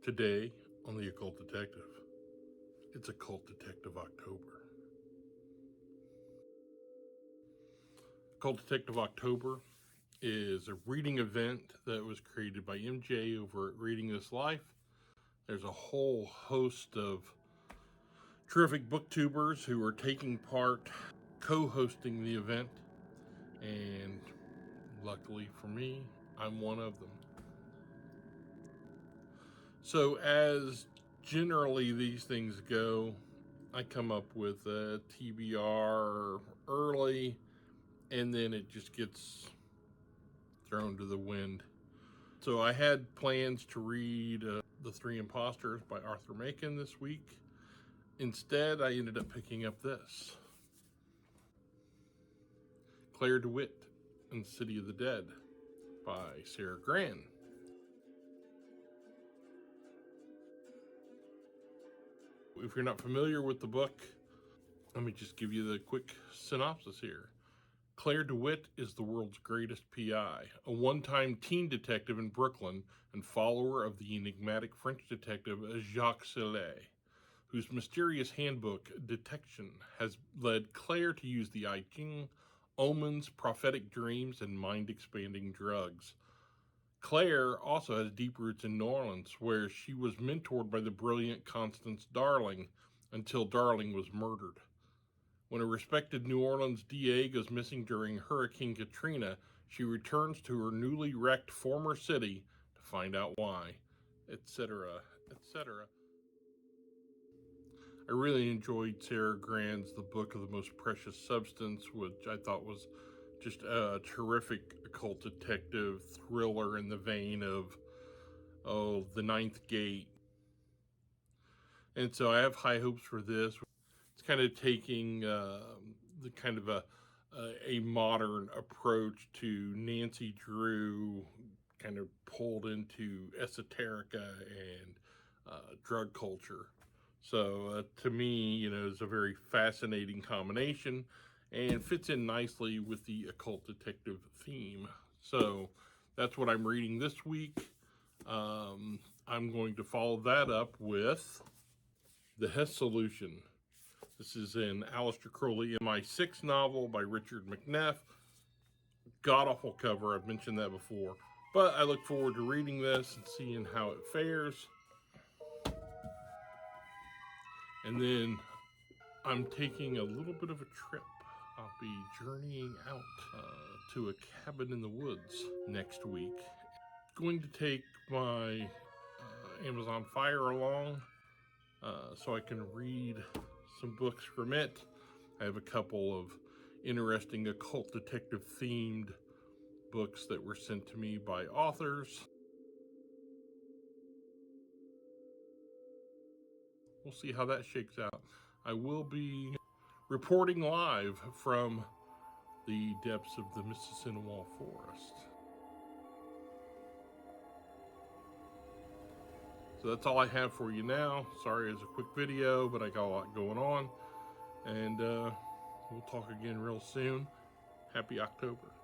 Today on the Occult Detective, it's Occult Detective October. Occult Detective October is a reading event that was created by MJ over at Reading This Life. There's a whole host of terrific booktubers who are taking part, co-hosting the event, and luckily for me, I'm one of them. So as generally these things go, I come up with a TBR early, and then it just gets thrown to the wind. So I had plans to read The Three Imposters by Arthur Machen this week. Instead, I ended up picking up this. Claire DeWitt and City of the Dead by Sara Gran. If you're not familiar with the book, let me just give you the quick synopsis here. Claire DeWitt is the world's greatest PI, a one-time teen detective in Brooklyn and follower of the enigmatic French detective Jacques Sallet, whose mysterious handbook, Detection, has led Claire to use the I Ching, omens, prophetic dreams, and mind-expanding drugs. Claire also has deep roots in New Orleans, where she was mentored by the brilliant Constance Darling until Darling was murdered. When a respected New Orleans DA goes missing during Hurricane Katrina, she returns to her newly wrecked former city to find out why, etc., etc. I really enjoyed Sara Gran's The Book of the Most Precious Substance, which I thought was just a terrific occult detective thriller in the vein of, The Ninth Gate. And so I have high hopes for this. It's kind of taking the kind of a modern approach to Nancy Drew, kind of pulled into esoterica and drug culture. So to me, it's a very fascinating combination and fits in nicely with the occult detective theme. So that's what I'm reading this week. I'm going to follow that up with The Hess Solution. This is an Aleister Crowley MI6 novel by Richard McNeff. God-awful cover, I've mentioned that before. But I look forward to reading this and seeing how it fares. And then I'm taking a little bit of a trip. I'll be journeying out to a cabin in the woods next week. Going to take my Amazon Fire along so I can read some books from it. I have a couple of interesting occult detective themed books that were sent to me by authors. We'll see how that shakes out. I will be reporting live from the depths of the Mississinawa Forest. So that's all I have for you now. Sorry it's a quick video, but I got a lot going on. And we'll talk again real soon. Happy October.